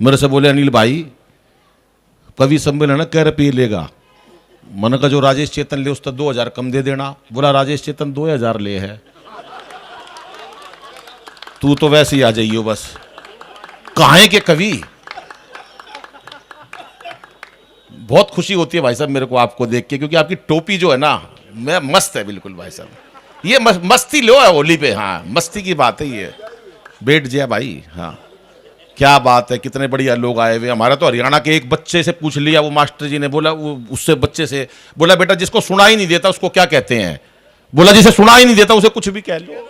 मेरे से बोले अनिल भाई कवि सम्मेलन है, कह रुपये लेगा। मन का जो राजेश चेतन ले उसका 2000 कम दे देना। बोला राजेश चेतन 2000 ले है, तू तो वैसे ही आ जाइयो बस। काहे के कवि। बहुत खुशी होती है भाई साहब मेरे को आपको देख के, क्योंकि आपकी टोपी जो है ना मैं मस्त है बिल्कुल भाई साहब। ये मस्ती लो है होली पे, हाँ मस्ती की बात है ये। बैठ जाए भाई। हाँ क्या बात है, कितने बढ़िया लोग आए हुए। हमारा तो हरियाणा के एक बच्चे से पूछ लिया, वो मास्टर जी ने बोला, वो उससे बच्चे से बोला बेटा जिसको सुना ही नहीं देता उसको क्या कहते हैं। बोला जिसे सुना ही नहीं देता उसे कुछ भी कह लो।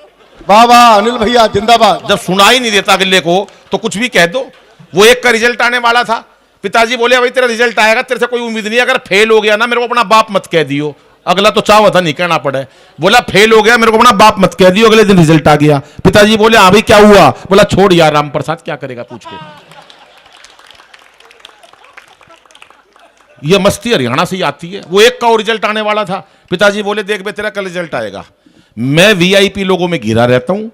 वाह वाह अनिल भैया जिंदाबाद। जब सुना ही नहीं देता अगले को तो कुछ भी कह दो। वो एक का रिजल्ट आने वाला था, पिताजी बोले भाई तेरा रिजल्ट आएगा, तेरे से कोई उम्मीद नहीं, अगर फेल हो गया ना मेरे को अपना बाप मत कह दियो। अगला तो चाहवा था नहीं कहना पड़े, बोला फेल हो गया मेरे को अपना बाप मत कह दियो। अगले दिन रिजल्ट आ गया, पिताजी बोले हाँ भाई क्या हुआ। बोला छोड़ यार राम प्रसाद क्या करेगा पूछ के। ये मस्ती हरियाणा से ही आती है। वो एक का रिजल्ट आने वाला था, पिताजी बोले देख बे तेरा कल रिजल्ट आएगा, मैं वीआईपी लोगों में घिरा रहता हूं,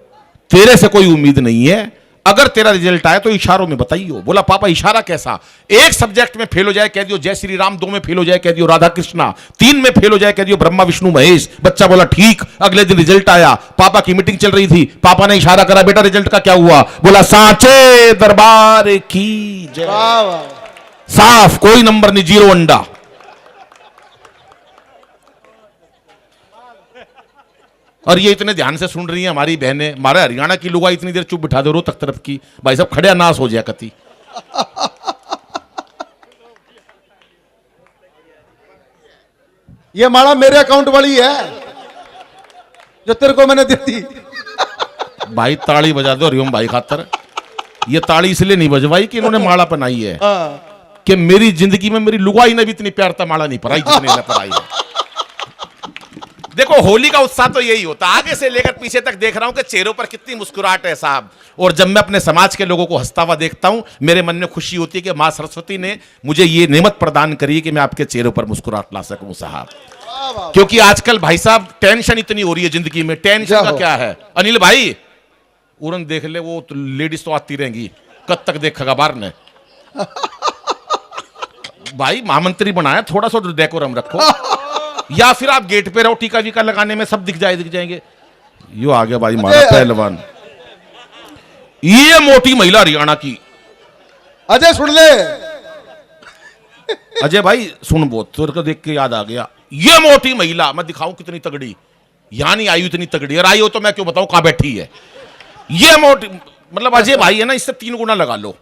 तेरे से कोई उम्मीद नहीं है, अगर तेरा रिजल्ट आए तो इशारों में बताइयो। बोला पापा इशारा कैसा। एक सब्जेक्ट में फेल हो जाए कह दियो जय श्री राम, 2 में फेल हो जाए कह दियो राधा कृष्णा, 3 में फेल हो जाए कह दियो ब्रह्मा विष्णु महेश। बच्चा बोला ठीक। अगले दिन रिजल्ट आया, पापा की मीटिंग चल रही थी, पापा ने इशारा करा बेटा रिजल्ट का क्या हुआ। बोला सांचे दरबार की जय। साफ कोई नंबर नहीं, 0 अंडा। और ये इतने ध्यान से सुन रही हैं हमारी बहनें। हमारे हरियाणा की लोग इतनी देर चुप बिठा दो रो तक तरफ की, भाई साहब खड़े नाश हो जाए कति। ये माला मेरे अकाउंट वाली है जो तेरे को मैंने दी थी। भाई ताड़ी बजा दो हरिओम भाई खातर। ये ताड़ी इसलिए नहीं बजवाई कि इन्होंने माला पहनाई है, कि मेरी जिंदगी में मेरी लुगाई ने भी इतनी प्यार था माला नहीं पढ़ाई जितनी ने पढ़ाई है। देखो होली का उत्साह तो यही होता, आगे से लेकर पीछे तक देख रहा हूं कि चेहरों पर कितनी मुस्कुराहट है साहब। और जब मैं अपने समाज के लोगों को हंसता हुआ देखता हूं मेरे मन में खुशी होती है कि मां सरस्वती ने मुझे ये नेमत प्रदान करी है कि मैं आपके चेहरों पर मुस्कुराहट ला सकूं साहब। क्योंकि आजकल भाई साहब टेंशन इतनी हो रही है जिंदगी में। टेंशन का क्या है अनिल भाई, उड़न देख ले, वो तो लेडीज तो आती रहेंगी, कब तक देखेगा बाहर ने। भाई महामंत्री बनाया, थोड़ा सा डेकोरम रखो। या फिर आप गेट पे रहो, टीका वीका लगाने में सब दिख जाएंगे। यो आ गया भाई हमारा पहलवान, ये मोटी महिला हरियाणा की। अजय सुन ले। अजय भाई सुन, बहुत तेरे को देख के याद आ गया, ये मोटी महिला मैं दिखाऊं कितनी तगड़ी। यहां नहीं आई इतनी तगड़ी, और आई हो तो मैं क्यों बताऊं कहां बैठी है। ये मोटी मतलब अजय भाई है ना, इससे 3 गुना लगा लो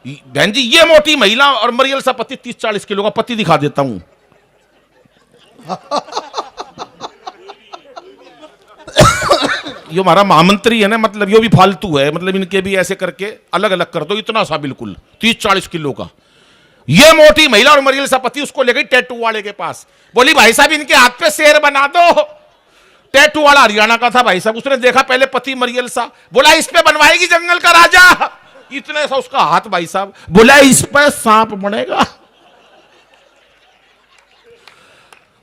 बहन जी। ये मोटी महिला और मरियल सा पति, 30-40 किलो का पति दिखा देता हूं। ये हमारा महामंत्री है ना, मतलब ये भी फालतू है, मतलब इनके भी ऐसे करके अलग अलग कर दो, इतना सा बिल्कुल 30-40 किलो का। ये मोटी महिला और मरियल सा पति उसको ले गई टैटू वाले के पास, बोली भाई साहब इनके हाथ पे शेर बना दो। टैटू वाला हरियाणा का था भाई साहब, उसने देखा पहले पति मरियल सा, बोला इस पे बनवाएगी जंगल का राजा। इतने सा उसका हाथ भाई साहब, बोला इस पे सांप बनेगा।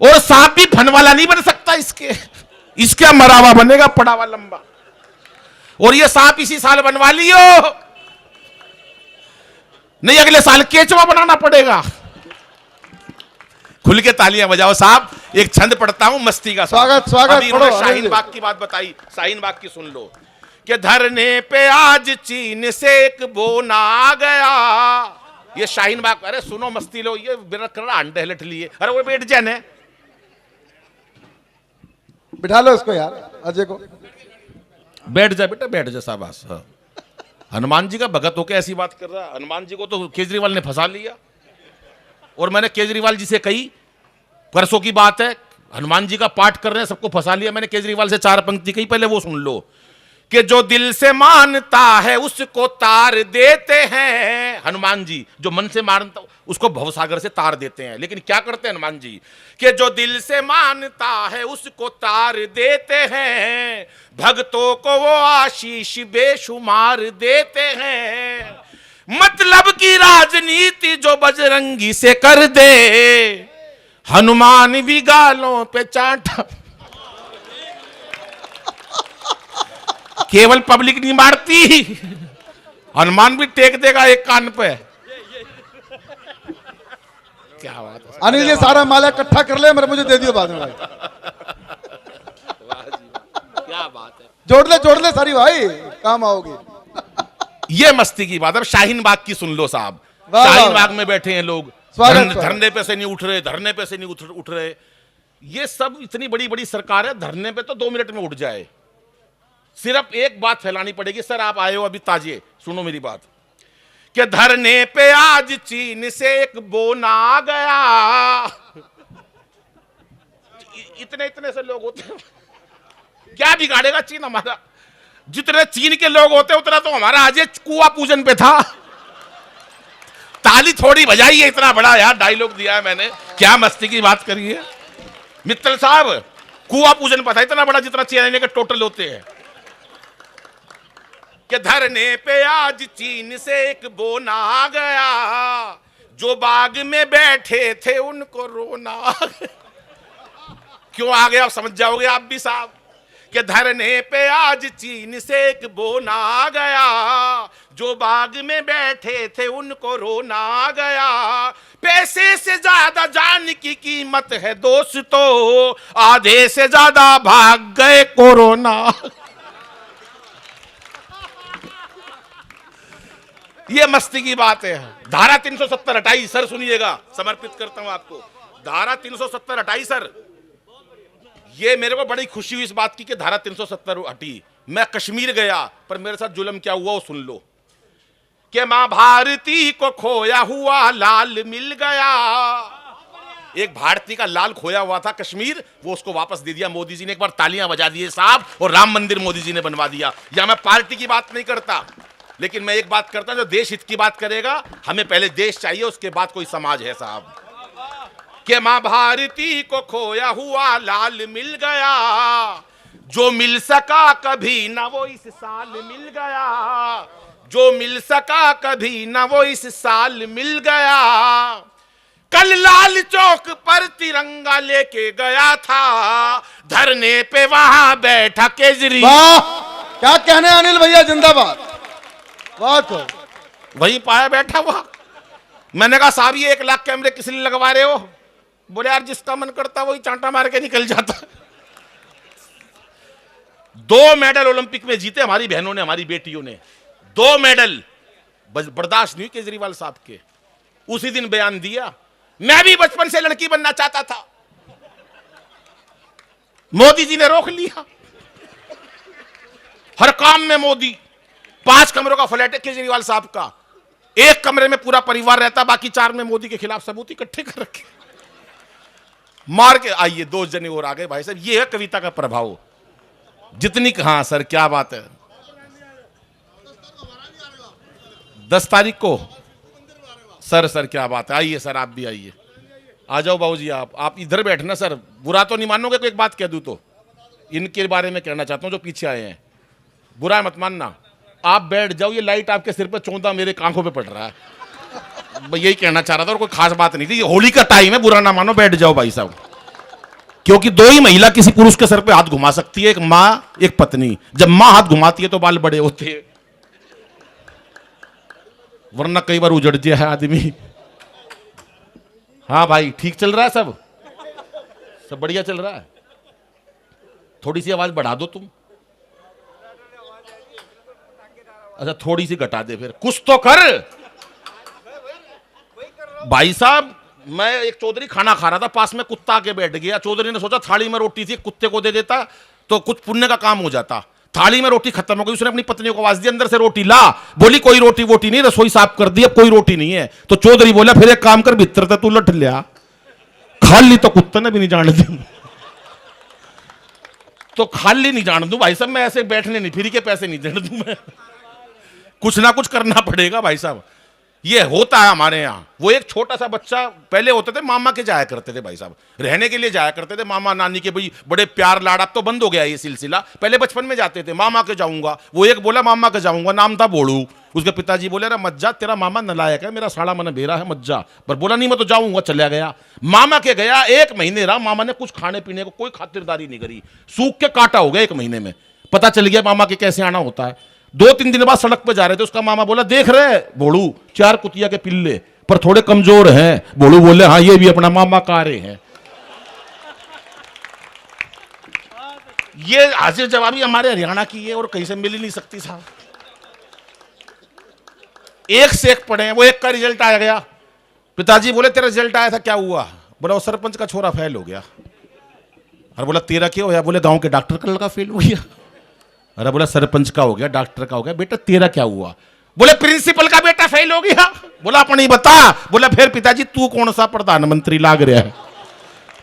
और सांप भी फन वाला नहीं बन सकता, इसके मरावा बनेगा पड़ावा लंबा। और ये सांप इसी साल बनवा लियो, नहीं अगले साल केचवा बनाना पड़ेगा। खुल के तालियां बजाओ साहब। एक छंद पढ़ता हूं मस्ती का। स्वागत स्वागत। शाहीन बाग की बात बताई, शाहीन बाग की सुन लो कि धरने पे आज चीन से एक बोना आ गया। ये शाहीन बाग, अरे सुनो मस्ती लो, ये अंडे लट लिए। अरे वो बैठ जाने, बिठा लो इसको यार, अजय को। बैठ जा बेटा बैठ जा, शाबाश। हाँ। हनुमान जी का भगत होकर ऐसी बात कर रहा है। हनुमान जी को तो केजरीवाल ने फंसा लिया। और मैंने केजरीवाल जी से कही, परसों की बात है, हनुमान जी का पाठ कर रहे हैं, सबको फंसा लिया। मैंने केजरीवाल से 4 पंक्ति कही, पहले वो सुन लो कि जो दिल से मानता है उसको तार देते हैं। हनुमान जी जो मन से मानता उसको भवसागर से तार देते हैं, लेकिन क्या करते हैं हनुमान जी कि जो दिल से मानता है उसको तार देते हैं, भक्तों को वो आशीष बेशुमार देते हैं। मतलब की राजनीति जो बजरंगी से कर दे, हनुमान भी गालों पे चाटा। केवल पब्लिक नहीं मारती, हनुमान भी टेक देगा एक कान पे। क्या बात है अनिल ये सारा माल इकट्ठा कर ले, मेरे मुझे दे दियो बाद में भाई। क्या बात है। जोड़ ले सारी भाई, काम आओगे। ये मस्ती की बात। अब शाहीन बाग की सुन लो साहब। वाह, शाहीन वाह। बाग में बैठे हैं लोग, स्वागत। धरने पे से नहीं उठ रहे, धरने पे से नहीं उठ रहे। ये सब इतनी बड़ी बड़ी सरकार है, धरने पे तो 2 मिनट में उठ जाए। सिर्फ एक बात फैलानी पड़ेगी। सर आप आए हो अभी ताजे, सुनो मेरी बात, कि धरने पे आज चीन से एक बोना आ गया। इतने इतने से लोग होते हैं, क्या बिगाड़ेगा चीन हमारा? जितने चीन के लोग होते उतना तो हमारा आज ये कुआं पूजन पे था। ताली थोड़ी बजाई है, इतना बड़ा यार डायलॉग दिया है मैंने, क्या मस्ती की बात करी है मित्तल साहब। कुआं पूजन पे था इतना बड़ा जितना चीन के टोटल होते हैं। कि धरने पे आज चीन से एक बोना आ गया, जो बाग में बैठे थे उनको रोना आ गया। क्यों आ गया आप समझ जाओगे आप भी साहब। कि धरने पे आज चीन से एक बोना आ गया, जो बाग में बैठे थे उनको रोना आ गया। पैसे से ज्यादा जान की कीमत है दोस्तों, आधे से ज्यादा भाग गए कोरोना। ये मस्ती की बात है। धारा 370 हटाई सर, सुनिएगा, समर्पित करता हूं आपको। धारा 370 हटाई सर। ये मेरे को बड़ी खुशी हुई इस बात की कि धारा 370 हटी। मैं कश्मीर गया, पर मेरे साथ जुल्म क्या हुआ वो सुन लो। कि मां भारती को खोया हुआ लाल मिल गया। एक भारती का लाल खोया हुआ था कश्मीर, वो उसको वापस दे दिया मोदी जी ने। एक बार तालियां बजा दिए साहब, और राम मंदिर मोदी जी ने बनवा दिया। या मैं पार्टी की बात नहीं करता, लेकिन मैं एक बात करता हूं, जो देश हित की बात करेगा, हमें पहले देश चाहिए, उसके बाद कोई समाज है साहब। कि मां भारती को खोया हुआ लाल मिल गया, जो मिल सका कभी ना वो इस साल मिल गया, जो मिल सका कभी ना वो इस साल मिल गया। कल लाल चौक पर तिरंगा लेके गया था, धरने पे वहां बैठा केजरीवाल। वाह, क्या कहने अनिल भैया, जिंदाबाद। वाह, तो वहीं पाया बैठा हुआ। मैंने कहा साहब ये 1 लाख कैमरे किस लिए लगवा रहे हो? बोले यार जिसका मन करता वही चांटा मार के निकल जाता। 2 मेडल ओलंपिक में जीते हमारी बहनों ने, हमारी बेटियों ने। 2 मेडल बर्दाश्त नहीं केजरीवाल साहब के। उसी दिन बयान दिया, मैं भी बचपन से लड़की बनना चाहता था, मोदी जी ने रोक लिया। हर काम में मोदी। 5 कमरों का फ्लैट है केजरीवाल साहब का, 1 कमरे में पूरा परिवार रहता, बाकी 4 में मोदी के खिलाफ सबूत इकट्ठे कर रखे। मार के आइए 2 जने और आ गए भाई साहब। ये है कविता का प्रभाव। जितनी, हाँ सर क्या बात है। 10 तारीख को सर क्या बात है। आइए सर, आप भी आइए, आ जाओ बाबूजी। आप इधर बैठना सर। बुरा तो नहीं मानोगे तो एक बात कह दूं, तो इनके बारे में कहना चाहता हूं जो पीछे आए हैं, बुरा मत मानना। आप बैठ जाओ, ये लाइट आपके सिर पे चौंधा मेरे आंखों पे पड़ रहा है। मैं यही कहना चाह रहा था, और कोई खास बात नहीं थी। ये होली का टाइम है, बुरा ना मानो, बैठ जाओ भाई साहब। क्योंकि 2 ही महिला किसी पुरुष के सर पे हाथ घुमा सकती है, एक माँ एक पत्नी। जब माँ हाथ घुमाती है तो बाल बड़े होते हैं, वरना कई बार उजड़ जाए है आदमी। हाँ भाई, ठीक चल रहा है सब बढ़िया चल रहा है। थोड़ी सी आवाज बढ़ा दो तुम। अच्छा थोड़ी सी घटा दे, फिर कुछ तो कर भाई साहब। मैं एक चौधरी खाना खा रहा था, पास में कुत्ता आके बैठ गया। चौधरी ने सोचा थाली में रोटी थी, कुत्ते को दे देता तो कुछ पुण्य का काम हो जाता। थाली में रोटी खत्म हो गई, उसने अपनी पत्नी को आवाज दी अंदर से रोटी ला। बोली कोई रोटी वोटी नहीं, रसोई साफ कर दी, अब कोई रोटी नहीं है। तो चौधरी बोला फिर एक काम कर, भीतर से तू लट लिया, खाली तो कुत्ते ने भी नहीं जान दी। तो खाली नहीं जान दूं भाई साहब, मैं ऐसे बैठने नहीं, फ्री के पैसे नहीं देने दूं मैं। कुछ ना कुछ करना पड़ेगा भाई साहब। ये होता है हमारे यहाँ। वो एक छोटा सा बच्चा, पहले होते थे मामा के जाया करते थे भाई साहब, रहने के लिए जाया करते थे मामा नानी के, भाई बड़े प्यार लाड़। अब तो बंद हो गया ये सिलसिला। पहले बचपन में जाते थे, मामा के जाऊंगा। वो एक बोला मामा के जाऊंगा, नाम था बोड़ू। उसके पिताजी बोले अरे मत जा, तेरा मामा नलायक है, मेरा साड़ा मन बेरा है, मत जा। पर बोला नहीं मैं तो जाऊंगा, चला गया। मामा के गया, 1 महीने रहा। मामा ने कुछ खाने पीने को कोई खातिरदारी नहीं करी, सूख के काटा हो गया 1 महीने में। पता चल गया मामा के कैसे आना होता है। 2-3 दिन बाद सड़क पे जा रहे थे, उसका मामा बोला देख रहे भोड़ू 4 कुतिया के पिल्ले पर थोड़े कमजोर हैं। भोड़ू बोले हाँ ये भी अपना मामा कारे हैं। ये हाजिर जवाबी हमारे हरियाणा की है और कहीं से मिल ही नहीं सकती साहब। एक से एक पढ़े, वो एक का रिजल्ट आया गया, पिताजी बोले तेरा रिजल्ट आया था क्या हुआ? बोला वो सरपंच का छोरा फेल हो गया। अरे बोला तेरा क्या हो गया? बोले गांव के डॉक्टर का लड़का फेल हो गया। अरे बोला सरपंच का हो गया, डॉक्टर का हो गया, बेटा तेरा क्या हुआ? बोले प्रिंसिपल का बेटा फेल हो गया। बोला अपनी बता। बोला फिर पिताजी तू कौन सा प्रधानमंत्री लाग रहा है?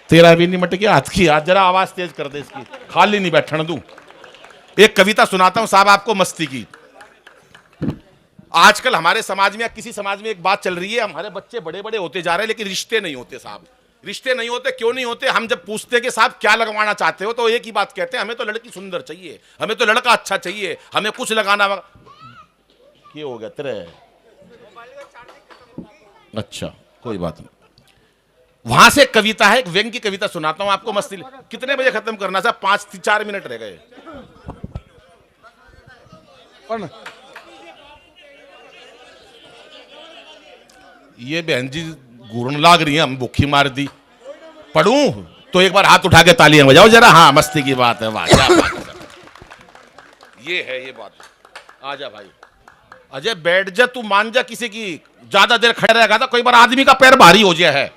तेरा भी नहीं मट गया हाथ की, हाथ जरा आवाज तेज कर दे इसकी, खाली नहीं बैठने दूं। एक कविता सुनाता हूं साहब आपको मस्ती की। आजकल हमारे समाज में या किसी समाज में एक बात चल रही है, हमारे बच्चे बड़े बड़े होते जा रहे हैं लेकिन रिश्ते नहीं होते साहब। रिश्ते नहीं होते, क्यों नहीं होते? हम जब पूछते हैं कि साहब क्या लगवाना चाहते हो तो एक ही बात कहते हैं, हमें तो लड़की सुंदर चाहिए, हमें तो लड़का अच्छा चाहिए, हमें कुछ लगाना। क्या हो गया तेरे? अच्छा कोई बात नहीं। वहां से कविता है, एक व्यंग्य की कविता सुनाता हूं आपको मस्ती। कितने बजे खत्म करना साहब? 5-4 मिनट रह गए। ये बहन जी घूरन लाग रही है, हम भूखी मार दी। पढ़ूं तो एक बार हाथ उठा के तालियां बजाओ जरा। हाँ मस्ती की बात है, वाह क्या बात है। ये है ये बात। आजा भाई अजय बैठ जा, तू मान जा, किसी की ज्यादा देर खड़ा रहेगा तो कई बार आदमी का पैर भारी हो जाए है।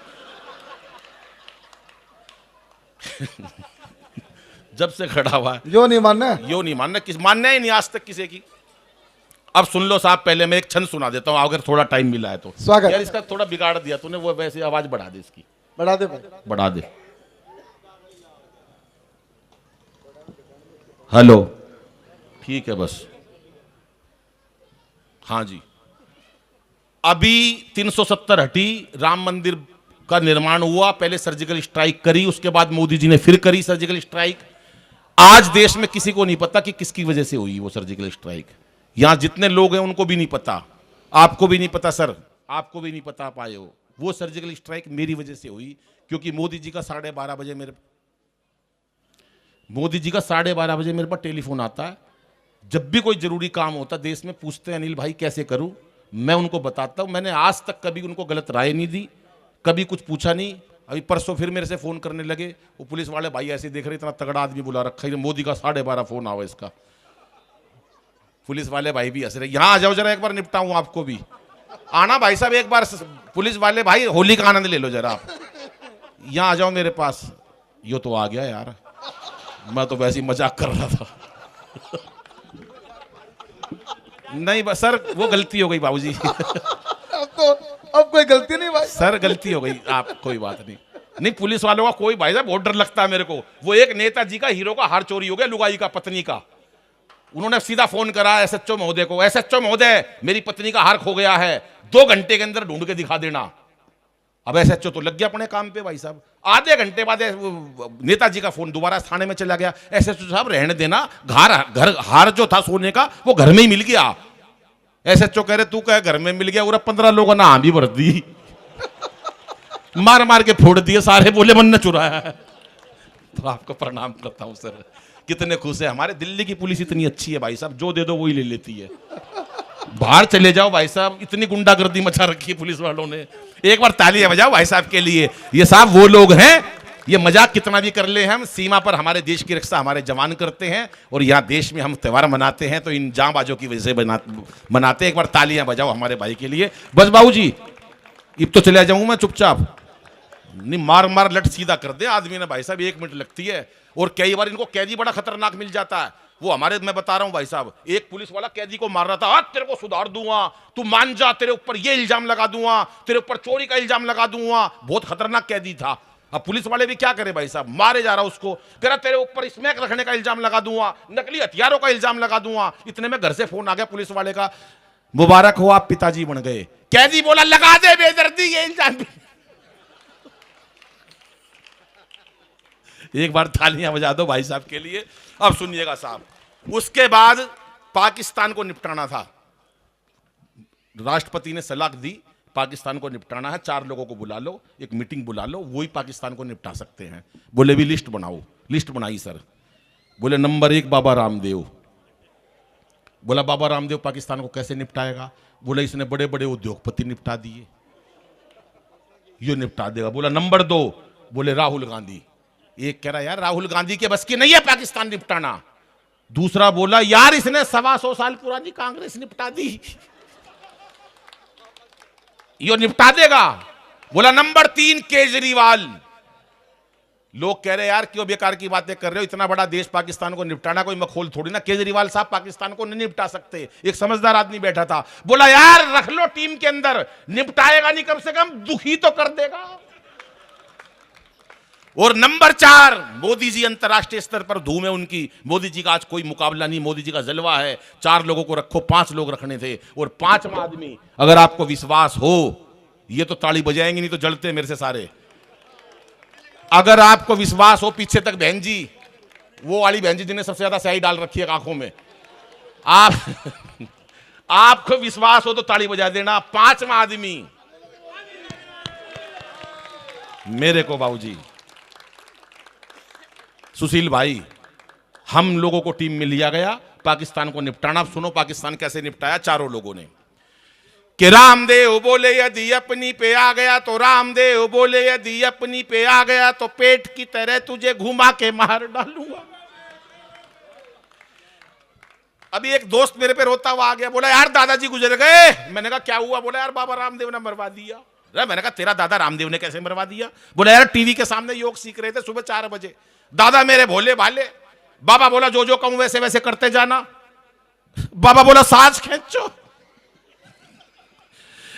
जब से खड़ा हुआ यो नहीं मानना, यो नहीं मानना, किस मानना ही नहीं आज तक किसी की। अब सुन लो साहब, पहले मैं एक छंद सुना देता हूं अगर थोड़ा टाइम मिला है तो। स्वागत। यार इसका थोड़ा बिगाड़ दिया तूने, वो वैसे आवाज बढ़ा दे इसकी, बढ़ा दे भाई, बढ़ा दे। हेलो ठीक है बस। हाँ जी, अभी 370 हटी, राम मंदिर का निर्माण हुआ, पहले सर्जिकल स्ट्राइक करी, उसके बाद मोदी जी ने फिर करी सर्जिकल स्ट्राइक। आज देश में किसी को नहीं पता कि किसकी वजह से हुई वो सर्जिकल स्ट्राइक। यहां जितने लोग हैं उनको भी नहीं पता, आपको भी नहीं पता सर, आपको भी नहीं पता पाए हो। वो सर्जिकल स्ट्राइक मेरी वजह से हुई क्योंकि मोदी जी का 12:30 बजे मेरे पास टेलीफोन आता है। जब भी कोई जरूरी काम होता देश में, पूछते हैं अनिल भाई कैसे करूं, मैं उनको बताता हूं। मैंने आज तक कभी उनको गलत राय नहीं दी, कभी कुछ पूछा नहीं। अभी परसों फिर मेरे से फोन करने लगे, वो पुलिस वाले भाई ऐसे देख रहे, इतना तगड़ा आदमी बुला रखा है, मोदी का 12:30 फोन आवा इसका। पुलिस वाले भाई भी हंस रहे, यहां आ जाओ जरा एक बार निपटाऊं आपको भी। आना भाई साहब एक बार, पुलिस वाले भाई होली का आनंद ले लो जरा आप, यहां आ जाओ मेरे पास। यो तो आ गया यार, मैं तो वैसे ही मजाक कर रहा था। नहीं बस सर वो गलती हो गई बाबूजी। अब कोई गलती नहीं भाई सर, गलती हो गई, आप कोई बात नहीं। नहीं पुलिस वालों का कोई भाई साहब बहुत डर लगता है मेरे को। वो एक नेताजी का हीरो का हार चोरी हो गया, लुगाई का पत्नी का। उन्होंने सीधा फोन करा एसएचओ महोदय को, एसएचओ महोदय मेरी पत्नी का हार खो गया है, 2 घंटे के अंदर ढूंढ के दिखा देना। अब एसएचओ तो लग गया अपने काम पे भाई साहब। आधे घंटे बाद नेताजी का फोन दोबारा थाने में चला गया, एसएचओ साहब रहने देना, घर हार जो था सोने का वो घर में ही मिल गया। एसएचओ कह रहे तू कह घर में मिल गया, और 15 लोगों ने हाँ भी भर दी, मार मार के फोड़ दिए सारे, बोले मन ने चुराया है। तो आपको प्रणाम करता हूं सर, कितने खुश है। हमारे दिल्ली की पुलिस इतनी अच्छी है भाई साहब, जो दे दो वही ले लेती है। बाहर चले जाओ भाई साहब, इतनी गुंडागर्दी मचा रखी है पुलिस वालों ने। एक बार तालियां बजाओ भाई साहब के लिए। ये साहब वो लोग हैं, ये मजाक कितना भी कर ले हम, सीमा पर हमारे देश की रक्षा हमारे जवान करते हैं, और यहाँ देश में हम त्यौहार मनाते हैं तो इन जांबाजों की वजह से मनाते हैं। एक बार तालियां बजाओ हमारे भाई के लिए। बस बाबूजी अब तो चले जाऊं मैं चुपचाप, नहीं मार मार लट सीधा कर दे आदमी ने भाई साहब, 1 मिनट लगती है। और कई बार इनको कैदी बड़ा खतरनाक मिल जाता है। वो हमारे, मैं बता रहा हूं भाई साहब, एक पुलिस वाला कैदी को मार रहा था, आज तेरे को सुधार दूंगा, तू मान जा, तेरे ऊपर ये इल्जाम लगा दूंगा, तेरे ऊपर चोरी का इल्जाम लगा दूंगा। बहुत खतरनाक कैदी था। अब पुलिस वाले भी क्या करे भाई साहब, मारे जा रहा उसको, कह रहा तेरे ऊपर स्मैक रखने का इल्जाम लगा दूंगा, नकली हथियारों का इल्जाम लगा दूंगा। इतने में घर से फोन आ गया पुलिस वाले का, मुबारक हो आप पिताजी बन गए। कैदी बोला लगा दे बेदर्दी ये इल्जाम। एक बार तालियां बजा दो भाई साहब के लिए। अब सुनिएगा साहब, उसके बाद पाकिस्तान को निपटाना था। राष्ट्रपति ने सलाह दी पाकिस्तान को निपटाना है, 4 लोगों को बुला लो, एक मीटिंग बुला लो, वही पाकिस्तान को निपटा सकते हैं। बोले भी लिस्ट बनाओ। लिस्ट बनाई सर। बोले नंबर 1 बाबा रामदेव, बोला बाबा रामदेव पाकिस्तान को कैसे निपटाएगा? बोला इसने बड़े बड़े उद्योगपति निपटा दिए, ये निपटा देगा। बोला नंबर 2, बोले राहुल गांधी। एक कह रहा यार राहुल गांधी के बस की नहीं है पाकिस्तान निपटाना। दूसरा बोला यार इसने 125 साल पुरानी कांग्रेस निपटा दी, ये निपटा देगा। बोला नंबर 3 केजरीवाल। लोग कह रहे यार क्यों बेकार की बातें कर रहे हो, इतना बड़ा देश पाकिस्तान को निपटाना कोई मखौल थोड़ी ना, केजरीवाल साहब पाकिस्तान को नहीं निपटा सकते। एक समझदार आदमी बैठा था, बोला यार रख लो टीम के अंदर, निपटाएगा नहीं कम से कम दुखी तो कर देगा। और नंबर 4 मोदी जी, अंतरराष्ट्रीय स्तर पर धूम है उनकी। मोदी जी का आज कोई मुकाबला नहीं, मोदी जी का जलवा है। 4 लोगों को रखो, 5 लोग रखने थे, और 5वां आदमी अगर आपको विश्वास हो, ये तो ताली बजाएंगे नहीं तो जलते मेरे से सारे। अगर आपको विश्वास हो, पीछे तक बहन जी, वो वाली बहन जी जिन्हें सबसे ज्यादा स्याही डाल रखी है आंखों में, आपको विश्वास हो तो ताली बजा देना। 5वां आदमी मेरे को बाबूजी सुशील भाई, हम लोगों को टीम में लिया गया पाकिस्तान को निपटाना। सुनो पाकिस्तान कैसे निपटाया चारों लोगों ने। कि रामदेव बोले यदि अपनी पे आ गया तो, रामदेव बोले यदि अपनी पे आ गया तो पेट की तरह तुझे घुमा के मार डालूंगा। अभी एक दोस्त मेरे पे रोता हुआ आ गया, बोला यार दादाजी गुजर गए। मैंने कहा क्या हुआ? बोला यार बाबा रामदेव ने मरवा दिया। मैंने कहा तेरा दादा रामदेव ने कैसे मरवा दिया? बोला यार टीवी के सामने योग सीख रहे थे सुबह 4 बजे, दादा मेरे भोले भाले, बाबा बोला जो जो कहूं वैसे वैसे करते जाना। बाबा बोला सांस खींचो,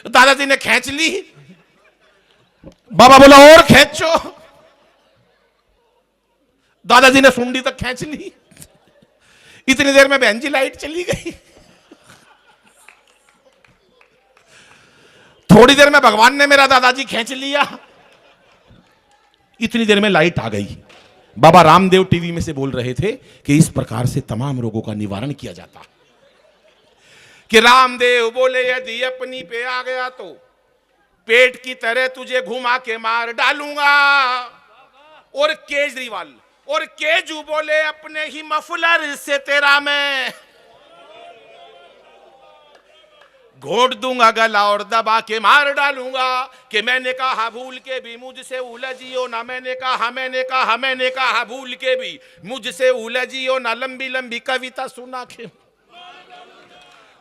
दादाजी ने खींच ली। बाबा बोला और खींचो, दादाजी ने सुंडी तक खींच ली। इतनी देर में बहन जी लाइट चली गई। थोड़ी देर में भगवान ने मेरा दादाजी खींच लिया। इतनी देर में लाइट आ गई। बाबा रामदेव टीवी में से बोल रहे थे कि इस प्रकार से तमाम रोगों का निवारण किया जाता। कि रामदेव बोले यदि अपनी पे आ गया तो पेट की तरह तुझे घुमा के मार डालूंगा। और केजरीवाल और केजू बोले अपने ही मफलर से तेरा मैं घोट दूंगा गला और दबा के मार डालूंगा। कि मैंने कहा भूल के भी मुझसे उलझियो ना, मैंने कहा भूल के भी मुझसे उलझियो ना, लंबी लंबी कविता सुना के।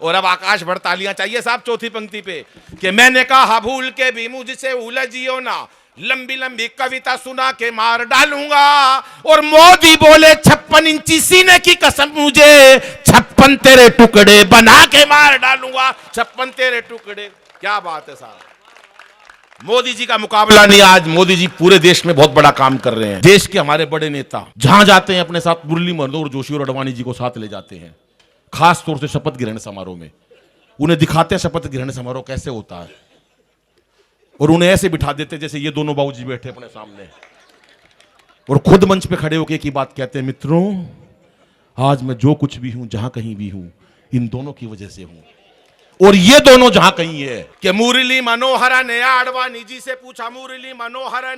और अब आकाश भर तालियां चाहिए साहब चौथी पंक्ति पे। कि मैंने कहा भूल के भी मुझसे उलझियो ना, लंबी लंबी कविता सुना के मार डालूंगा। और मोदी बोले 56 इंची सीने की कसम मुझे 56 तेरे टुकड़े बना के मार डालूंगा। 56 तेरे टुकड़े। क्या बात है साहब, मोदी जी का मुकाबला नहीं। आज मोदी जी पूरे देश में बहुत बड़ा काम कर रहे हैं। देश के हमारे बड़े नेता जहां जाते हैं अपने साथ मुरली मनोहर जोशी और अडवाणी जी को साथ ले जाते हैं, खास तौर से शपथ ग्रहण समारोह में। उन्हें दिखाते हैं शपथ ग्रहण समारोह कैसे होता है, और उन्हें ऐसे बिठा देते जैसे ये दोनों बाबूजी बैठे अपने सामने, और खुद मंच पे खड़े होकर एक ही बात कहते हैं, मित्रों आज मैं जो कुछ भी हूं, जहां कहीं भी हूं, इन दोनों की वजह से हूं। और ये दोनों जहां कहीं है। कि मुरली मनोहर ने आडवाणी जी से पूछा, मुरली मनोहर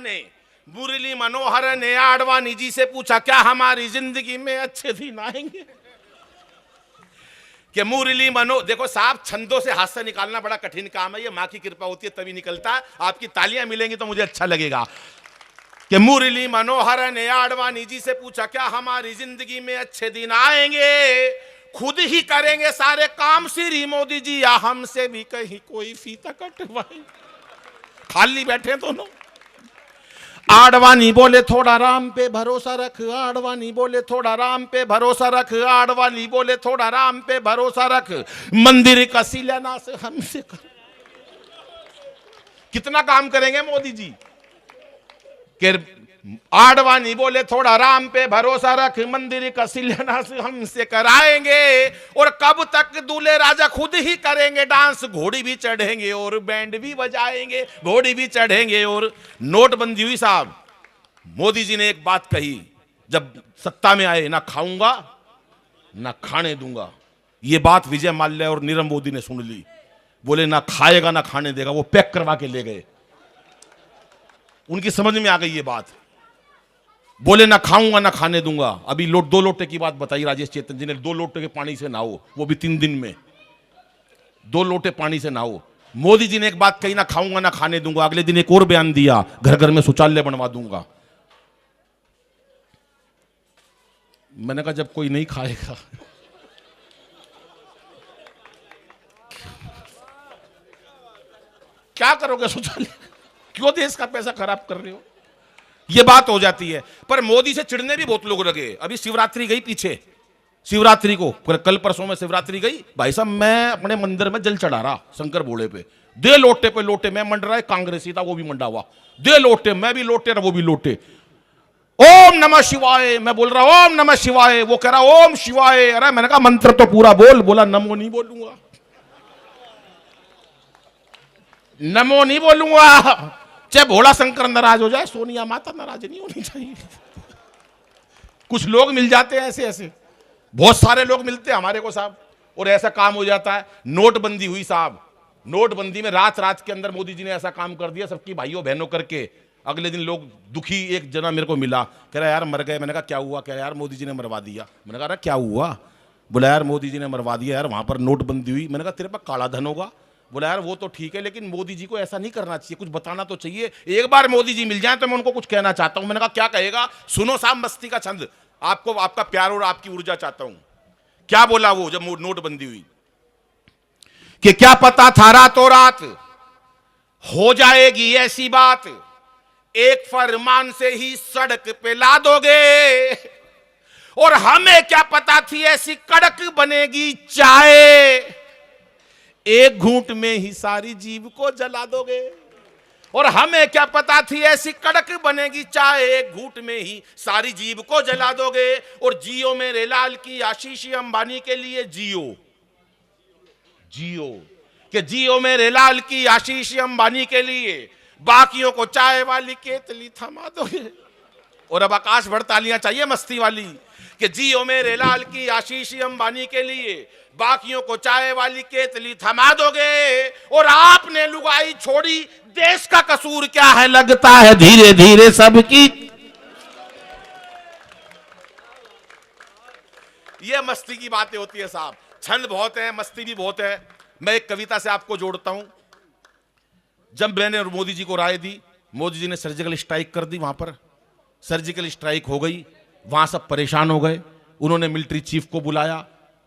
ने आडवाणी जी से पूछा, क्या हमारी जिंदगी में अच्छे दिन आएंगे? कि मुरली देखो साहब, छंदों से हास्य निकालना बड़ा कठिन काम है, ये मां की कृपा होती है तभी निकलता है। आपकी तालियां मिलेंगी तो मुझे अच्छा लगेगा। कि मुरली मनोहर ने आडवाणी जी से पूछा, क्या हमारी जिंदगी में अच्छे दिन आएंगे? खुद ही करेंगे सारे काम श्री मोदी जी, या हमसे भी कहीं कोई फीता कटवाए? खाली बैठे दोनों। आडवाणी बोले थोड़ा राम पे भरोसा रख, आडवाणी बोले थोड़ा राम पे भरोसा रख, आडवाणी बोले थोड़ा राम पे भरोसा रख, मंदिर का शिलान्यास हमसे कर। कितना काम करेंगे मोदी जी? कि आडवाणी बोले थोड़ा राम पे भरोसा रख, मंदिर का शिलान्यास हमसे कराएंगे। और कब तक दूल्हे राजा खुद ही करेंगे डांस, घोड़ी भी चढ़ेंगे और बैंड भी बजाएंगे, घोड़ी भी चढ़ेंगे। और नोटबंदी हुई साहब, मोदी जी ने एक बात कही जब सत्ता में आए, ना खाऊंगा ना खाने दूंगा। ये बात विजय माल्या और नीरव मोदी ने सुन ली। बोले ना खाएगा ना खाने देगा, वो पैक करवा के ले गए। उनकी समझ में आ गई ये बात। बोले ना खाऊंगा ना खाने दूंगा। अभी 2 लोटे की बात बताई राजेश चेतन जी ने, 2 लोटे के पानी से नहाओ, वो भी 3 दिन में 2 लोटे पानी से नहाओ। मोदी जी ने एक बात कही, ना खाऊंगा ना खाने दूंगा, अगले दिन एक और बयान दिया, घर घर में शौचालय बनवा दूंगा। मैंने कहा जब कोई नहीं खाएगा क्या करोगे शौचालय? क्यों देश का पैसा खराब कर रहे हो? ये बात हो जाती है। पर मोदी से चिढ़ने भी बहुत लोग लगे। अभी शिवरात्रि गई पीछे, शिवरात्रि को कल परसों में शिवरात्रि गई, भाई साहब मैं अपने मंदिर में जल चढ़ा रहा शंकर भोले पे, दे लोटे पे लोटे, मैं मंड रहा है, कांग्रेसी था वो भी मंडा हुआ, दे लोटे, मैं भी लोटे रहा वो भी लोटे, ओम नमः शिवाय, मैं बोल रहा ओम नमः शिवाय, वो कह रहा ओम शिवाय। अरे मैंने कहा मंत्र तो पूरा बोल, बोला नमो नहीं बोलूंगा, नमो नहीं बोलूंगा। चाहे भोला शंकर नाराज हो जाए, सोनिया माता नाराज नहीं होनी चाहिए। कुछ लोग मिल जाते हैं ऐसे ऐसे, बहुत सारे लोग मिलते हैं हमारे को साहब, और ऐसा काम हो जाता है। नोटबंदी हुई साहब, नोटबंदी में रात रात के अंदर मोदी जी ने ऐसा काम कर दिया, सबकी भाइयों बहनों करके। अगले दिन लोग दुखी, एक जना मेरे को मिला, कह रहा यार मर गए। मैंने कहा क्या हुआ? कह रहा यार मोदी जी ने मरवा दिया। मैंने कहा क्या हुआ? बोला यार मोदी जी ने मरवा दिया यार, वहां पर नोटबंदी हुई। मैंने कहा तेरे पास काला धन होगा? बोला यार वो तो ठीक है, लेकिन मोदी जी को ऐसा नहीं करना चाहिए, कुछ बताना तो चाहिए। एक बार मोदी जी मिल जाए तो मैं उनको कुछ कहना चाहता हूं। मैंने कहा क्या कहेगा? सुनो साहब मस्ती का छंद, आपको आपका प्यार और आपकी ऊर्जा चाहता हूं। क्या बोला वो जब नोटबंदी हुई? कि क्या पता था रातों रात हो जाएगी ऐसी बात, एक फरमान से ही सड़क पे ला दोगे, और हमें क्या पता थी ऐसी कड़क बनेगी चाय, एक घूंट में ही सारी जीभ को जला दोगे। और हमें क्या पता थी ऐसी कड़क बनेगी चाय, एक घूंट में ही सारी जीभ को जला दोगे। और जियो मेरे लाल की आशीष अंबानी के लिए जियो, जियो कि जियो मेरे लाल की आशीष अंबानी के लिए, बाकियों को चाय वाली केतली थमा दोगे। और अब आकाश भर तालियां चाहिए मस्ती वाली, कि जियो मेरे लाल की आशीष अंबानी के लिए, बाकियों को चाय वाली केतली थमा दोगे। और आपने लुगाई छोड़ी, देश का कसूर क्या है, लगता है धीरे धीरे सबकी। ये मस्ती की बातें होती है साहब, छंद बहुत है, मस्ती भी बहुत है। मैं एक कविता से आपको जोड़ता हूं। जब मैंने मोदी जी को राय दी, मोदी जी ने सर्जिकल स्ट्राइक कर दी, वहां पर सर्जिकल स्ट्राइक हो गई, वहां सब परेशान हो गए। उन्होंने मिलिट्री चीफ को बुलाया,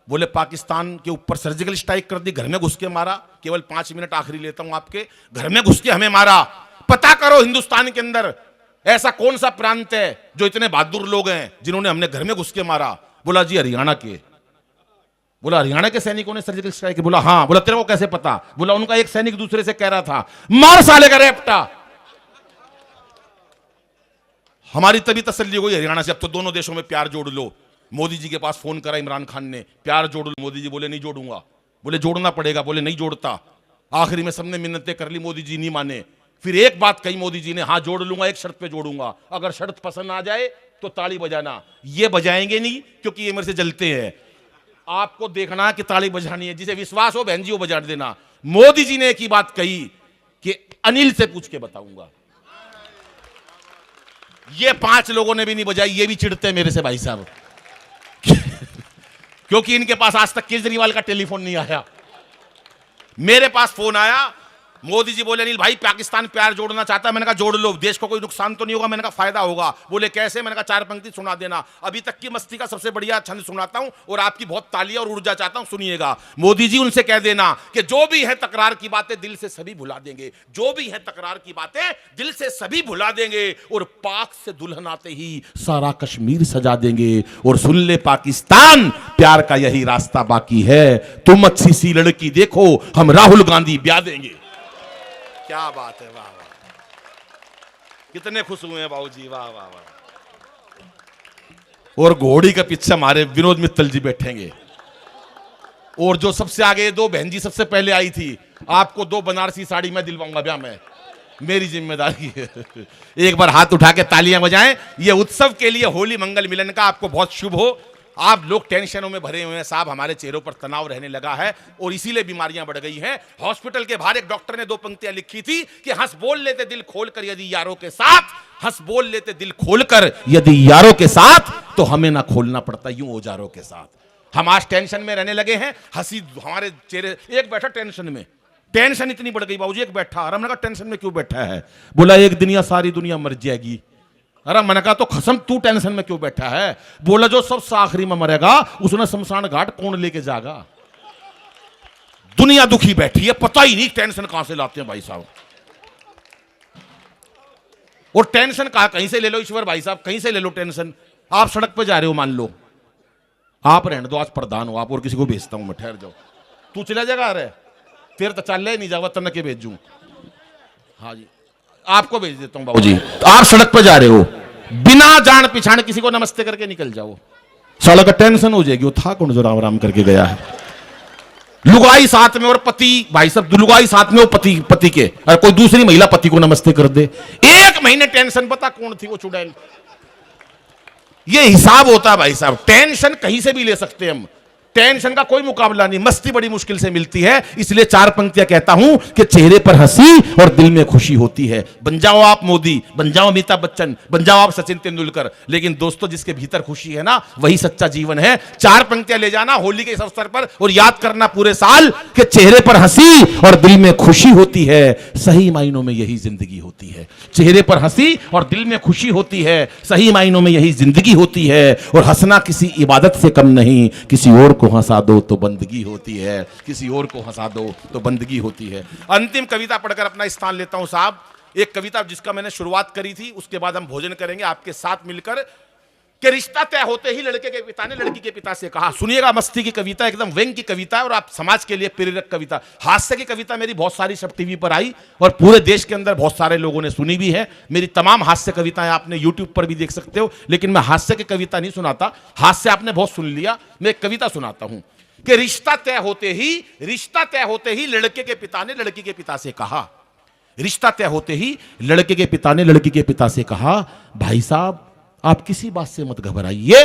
बोले पाकिस्तान के ऊपर सर्जिकल स्ट्राइक कर दी, घर में घुस के मारा। केवल 5 मिनट आखिरी लेता हूं आपके, घर में घुस के हमें मारा। पता करो हिंदुस्तान के अंदर ऐसा कौन सा प्रांत है जो इतने बहादुर लोग हैं जिन्होंने हमने घर में घुस के मारा? बोला जी हरियाणा के। बोला हरियाणा के सैनिकों ने सर्जिकल स्ट्राइक की? बोला हाँ। बोला तेरे को कैसे पता? बोला उनका एक सैनिक दूसरे से कह रहा था मार साले का रेपटा। हमारी तभी तसल्ली हो गई हरियाणा से, अब तो दोनों देशों में प्यार जोड़ लो। मोदी जी के पास फोन करा इमरान खान ने, प्यार जोड़ लो। मोदी जी बोले नहीं जोड़ूंगा। बोले जोड़ना पड़ेगा। बोले नहीं जोड़ता। आखिरी में सबने मिन्नतें कर ली, मोदी जी नहीं माने। फिर एक बात कही मोदी जी ने, हाँ जोड़ लूंगा, एक शर्त पे जोड़ूंगा, अगर शर्त पसंद आ जाए तो ताली बजाना। ये बजाएंगे नहीं क्योंकि ये मेरे से जलते हैं, आपको देखना कि ताली बजानी है, जिसे विश्वास हो बहन जी वो बजा देना। मोदी जी ने एक ही बात कही कि अनिल से पूछ के बताऊंगा। ये 5 लोगों ने भी नहीं बजाई, ये भी चिढ़ते हैं मेरे से भाई साहब क्योंकि इनके पास आज तक केजरीवाल का टेलीफोन नहीं आया। मेरे पास फोन आया, मोदी जी बोले अनिल भाई पाकिस्तान प्यार जोड़ना चाहता है। मैंने कहा जोड़ लो, देश को कोई नुकसान तो नहीं होगा। मैंने कहा फायदा होगा। बोले कैसे? मैंने कहा 4 पंक्ति सुना देना। अभी तक की मस्ती का सबसे बढ़िया छंद सुनाता हूं और आपकी बहुत तालियां और ऊर्जा चाहता हूं, सुनिएगा। मोदी जी उनसे कह देना कि जो भी है तकरार की बातें दिल से सभी भुला देंगे, जो भी है तकरार की बातें दिल से सभी भुला देंगे, और पाक से दुल्हन आते ही सारा कश्मीर सजा देंगे। और सुन ले पाकिस्तान, प्यार का यही रास्ता बाकी है, तुम अच्छी सी लड़की देखो, हम राहुल गांधी ब्याह देंगे। क्या बात है, वाह वाह, कितने खुश हुए हैं बाबूजी, वाह वाह वाह। और घोड़ी के पीछे हमारे विनोद मित्तल जी बैठेंगे, और जो सबसे आगे 2 बहन जी सबसे पहले आई थी, आपको 2 बनारसी साड़ी मैं दिलवाऊंगा ब्याह में, मेरी जिम्मेदारी है। एक बार हाथ उठा के तालियां बजाएं। ये उत्सव के लिए होली मंगल मिलन का आपको बहुत शुभ हो। आप लोग टेंशनों में भरे हुए हैं साहब, हमारे चेहरों पर तनाव रहने लगा है और इसीलिए बीमारियां बढ़ गई हैं। हॉस्पिटल के बाहर एक डॉक्टर ने 2 पंक्तियां लिखी थी कि हंस बोल लेते दिल खोलकर यदि यारों के साथ, हंस बोल लेते दिल खोलकर यदि यारों के साथ, तो हमें ना खोलना पड़ता यूं औजारों के साथ। हम आज टेंशन में रहने लगे हैं, हंसी हमारे चेहरे, एक बैठा टेंशन में, टेंशन इतनी बढ़ गई बाबूजी, एक बैठा, और हमने कहा टेंशन में क्यों बैठा है? बोला एक दिन या सारी दुनिया मर जाएगी। अरे मैंने कहा तो खसम तू टेंशन में क्यों बैठा है? बोला जो सबसे आखिरी में मरेगा उसने शमशान घाट कौन लेके जाएगा? दुनिया दुखी बैठी है, पता ही नहीं टेंशन कहां से लाते हैं भाई साहब। और टेंशन कहीं से ले लो ईश्वर भाई साहब, कहीं से ले लो टेंशन। आप सड़क पे जा रहे हो, मान लो आप रहने दो, आज प्रधान हो आप, और किसी को भेजता हूं मैं, ठहर जाओ, तू चला जाएगा? अरे फिर तो चल नहीं जावा, तन के भेजूं। हाँ जी, आपको भेज देता हूं बाबूजी। आप सड़क पर जा रहे हो, बिना जान पिछाण किसी को नमस्ते करके निकल जाओ, सड़क टेंशन हो जाएगी। वो था कौन जो राम राम करके गया है? लुगाई साथ में और पति, भाई साहब लुगाई साथ में, वो पति के, और कोई दूसरी महिला पति को नमस्ते कर दे। 1 महीने टेंशन, पता कौन थी वो चुड़ैल। ये हिसाब होता है भाई साहब। टेंशन कहीं से भी ले सकते हैं हम, टेंशन का कोई मुकाबला नहीं, मस्ती बड़ी मुश्किल से मिलती है। इसलिए 4 पंक्तियां कहता हूं कि चेहरे पर हंसी और दिल में खुशी होती है। बन जाओ आप मोदी, बन जाओ अमिताभ बच्चन, बन जाओ आप सचिन तेंदुलकर, लेकिन दोस्तों जिसके भीतर खुशी है ना, वही सच्चा जीवन है। 4 पंक्तियां ले जाना होली के इस अवसर पर और याद करना पूरे साल कि चेहरे पर हंसी और दिल में खुशी होती है, सही मायनों में यही जिंदगी होती है। चेहरे पर हंसी और दिल में खुशी होती है, सही मायनों में यही जिंदगी होती है। और हंसना किसी इबादत से कम नहीं, किसी और को हंसा दो तो बंदगी होती है, किसी और को हंसा दो तो बंदगी होती है। अंतिम कविता पढ़कर अपना स्थान लेता हूं साहब। एक कविता जिसका मैंने शुरुआत करी थी, उसके बाद हम भोजन करेंगे आपके साथ मिलकर। कि रिश्ता तय होते ही लड़के के पिता ने लड़की के पिता से कहा। सुनिएगा, मस्ती की कविता, एकदम व्यंग की कविता है और आप समाज के लिए प्रेरक कविता। हास्य की कविता मेरी बहुत सारी सब टीवी पर आई और पूरे देश के अंदर बहुत सारे लोगों ने सुनी भी है। मेरी तमाम हास्य कविताएं आपने यूट्यूब पर भी देख सकते हो, लेकिन मैं हास्य की कविता नहीं सुनाता। हास्य आपने बहुत सुन लिया, मैं एक कविता सुनाता हूं कि रिश्ता तय होते ही लड़के के पिता ने लड़की के पिता से कहा। रिश्ता तय होते ही लड़के के पिता ने लड़की के पिता से कहा, भाई साहब आप किसी बात से मत घबराइए,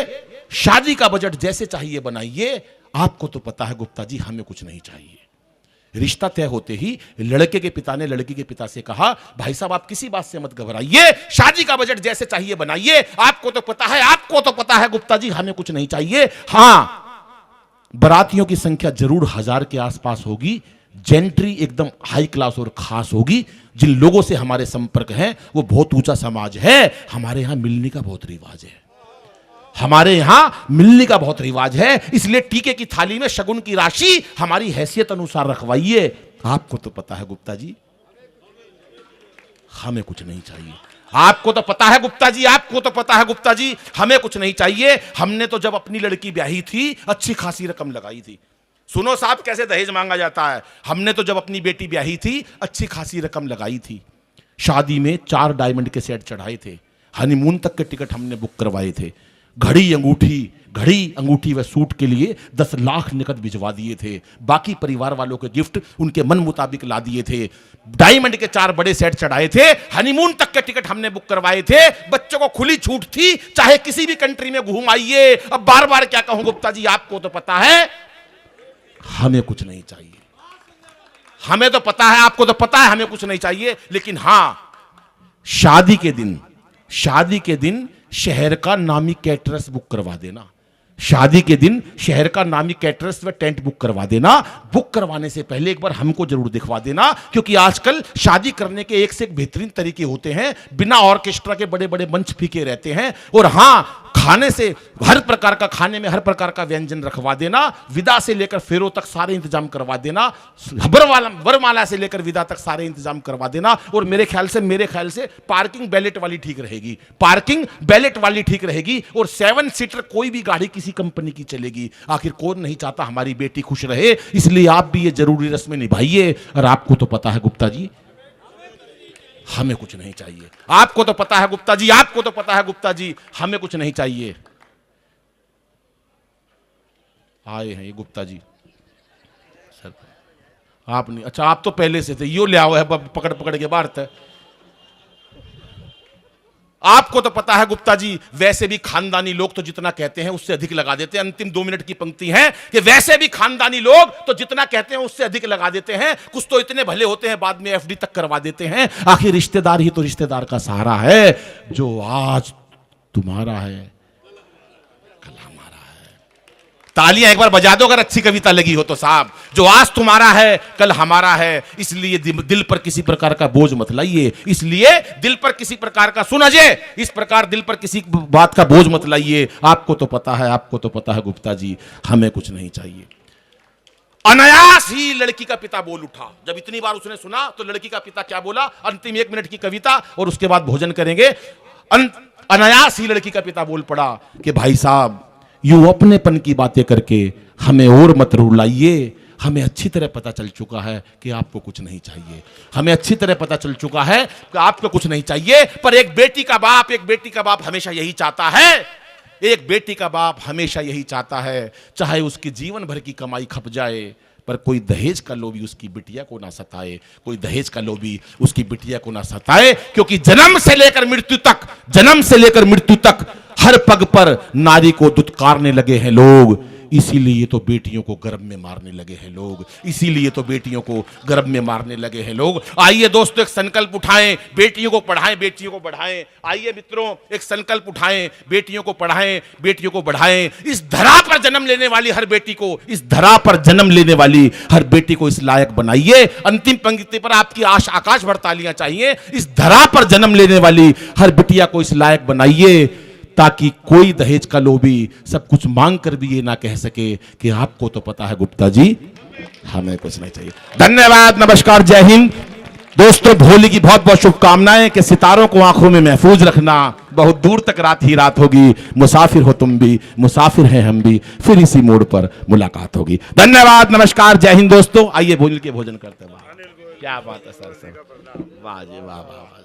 शादी का बजट जैसे चाहिए बनाइए, आपको तो पता है गुप्ता जी हमें कुछ नहीं चाहिए। रिश्ता तय होते ही लड़के के पिता ने लड़की के पिता से कहा, भाई साहब आप किसी बात से मत घबराइए, शादी का बजट जैसे चाहिए बनाइए, आपको तो पता है गुप्ता जी हमें कुछ नहीं चाहिए। हां, बरातियों की संख्या जरूर 1000 के आसपास होगी, जेंट्री एकदम हाई क्लास और खास होगी। जिन लोगों से हमारे संपर्क हैं वो बहुत ऊंचा समाज है। हमारे यहां मिलने का बहुत रिवाज है, हमारे यहां मिलने का बहुत रिवाज है। इसलिए टीके की थाली में शगुन की राशि हमारी हैसियत अनुसार रखवाइए। आपको तो पता है गुप्ता जी हमें कुछ नहीं चाहिए। आपको तो पता है गुप्ता जी, आपको तो पता है गुप्ता जी हमें कुछ नहीं चाहिए। हमने तो जब अपनी लड़की ब्याही थी अच्छी खासी रकम लगाई थी। सुनो साहब कैसे दहेज मांगा जाता है। हमने तो जब अपनी बेटी ब्याही थी अच्छी खासी रकम लगाई थी। शादी में 4 डायमंड के सेट चढ़ाए थे, हनीमून तक के टिकट हमने बुक करवाए थे। घड़ी अंगूठी व सूट के लिए 10 लाख नकद भिजवा दिए थे। बाकी परिवार वालों के गिफ्ट उनके मन मुताबिक ला दिए थे। डायमंड के 4 बड़े सेट चढ़ाए थे, हनीमून तक के टिकट हमने बुक करवाए थे। बच्चों को खुली छूट थी, चाहे किसी भी कंट्री में घूम आइए। अब बार बार क्या कहूं गुप्ता जी, आपको तो पता है हमें कुछ नहीं चाहिए। हमें तो पता है, आपको तो पता है हमें कुछ नहीं चाहिए। लेकिन हां, शादी के दिन शहर का नामी कैटरस बुक करवा देना। शादी के दिन शहर का नामी कैटरस व टेंट बुक करवा देना। बुक करवाने से पहले एक बार हमको जरूर दिखवा देना, क्योंकि आजकल शादी करने के एक से एक बेहतरीन तरीके होते हैं। बिना ऑर्केस्ट्रा के बड़े बड़े मंच फीके रहते हैं। और हां, खाने से हर प्रकार का, खाने में हर प्रकार का व्यंजन रखवा देना। विदा से लेकर फेरों तक सारे इंतजाम करवा देना। वरमाला से लेकर विदा तक सारे इंतजाम करवा देना। और मेरे ख्याल से पार्किंग बैलेट वाली ठीक रहेगी, पार्किंग बैलेट वाली ठीक रहेगी। और 7 सीटर कोई भी गाड़ी किसी कंपनी की चलेगी। आखिर कौन नहीं चाहता हमारी बेटी खुश रहे। इसलिए आप भी ये जरूरी रस्में निभाइए। और आपको तो पता है गुप्ता जी हमें कुछ नहीं चाहिए। आपको तो पता है गुप्ता जी, आपको तो पता है गुप्ता जी हमें कुछ नहीं चाहिए। आए हैं ये गुप्ता जी सर, आप नहीं, अच्छा आप तो पहले से थे, यो ले आओ है पकड़ के बाहर थे। आपको तो पता है गुप्ता जी, वैसे भी खानदानी लोग तो जितना कहते हैं उससे अधिक लगा देते हैं। अंतिम 2 मिनट की पंक्ति है कि वैसे भी खानदानी लोग तो जितना कहते हैं उससे अधिक लगा देते हैं। कुछ तो इतने भले होते हैं बाद में एफडी तक करवा देते हैं। आखिर रिश्तेदार ही तो रिश्तेदार का सहारा है। जो आज तुम्हारा है कल हमारा है। तालियां एक बार बजा दो अगर अच्छी कविता लगी हो तो साहब। जो आज तुम्हारा है कल हमारा है, इसलिए दिल पर किसी प्रकार का बोझ मत लाइए। इसलिए दिल पर किसी प्रकार का, सुन अजय, इस प्रकार दिल पर किसी बात का बोझ मत लाइए। आपको तो पता है, आपको तो पता है गुप्ता जी, हमें कुछ नहीं चाहिए। अनायास ही लड़की का पिता बोल उठा। जब इतनी बार उसने सुना तो लड़की का पिता क्या बोला, अंतिम 1 मिनट की कविता और उसके बाद भोजन करेंगे। अनायास ही लड़की का पिता बोल पड़ा कि भाई साहब, यूं अपनेपन की बातें करके हमें और मत रुलाइए। हमें अच्छी तरह पता चल चुका है कि आपको कुछ नहीं चाहिए। हमें अच्छी तरह पता चल चुका है कि आपको कुछ नहीं चाहिए। पर एक बेटी का बाप हमेशा यही चाहता है। एक बेटी का बाप हमेशा यही चाहता है, चाहे उसकी जीवन भर की कमाई खप जाए, पर कोई दहेज का लोभी उसकी बिटिया को ना सताए। कोई दहेज का लोभी उसकी बिटिया को ना सताए, क्योंकि जन्म से लेकर मृत्यु तक हर पग पर नारी को दुत्कारने लगे हैं लोग। इसीलिए तो बेटियों को गर्भ में मारने लगे हैं लोग। इसीलिए तो बेटियों को गर्भ में मारने लगे हैं लोग। आइए दोस्तों, एक संकल्प उठाएं, बेटियों को पढ़ाएं, बेटियों को बढ़ाएं। आइए मित्रों, एक संकल्प उठाएं, बेटियों को पढ़ाएं, बेटियों को बढ़ाएं। इस धरा पर जन्म लेने वाली हर बेटी को, इस लायक बनाइए। अंतिम पंक्ति पर आपकी आकाश भर तालियां चाहिए। इस धरा पर जन्म लेने वाली हर बिटिया को इस लायक बनाइए, ताकि कोई दहेज का लोभी सब कुछ मांग कर भी ये ना कह सके कि आपको तो पता है गुप्ता जी, हमें कुछ नहीं चाहिए। धन्यवाद, नमस्कार, जय हिंद। दोस्तों, होली की बहुत बहुत शुभकामनाएं। कि सितारों को आंखों में महफूज रखना। बहुत दूर तक रात ही रात होगी। मुसाफिर हो तुम भी, मुसाफिर हैं हम भी, फिर इसी मोड़ पर मुलाकात होगी। धन्यवाद, नमस्कार, जय हिंद। दोस्तों आइए भोजन करते हैं। क्या बात है सर, वाह जी वाह, वाह।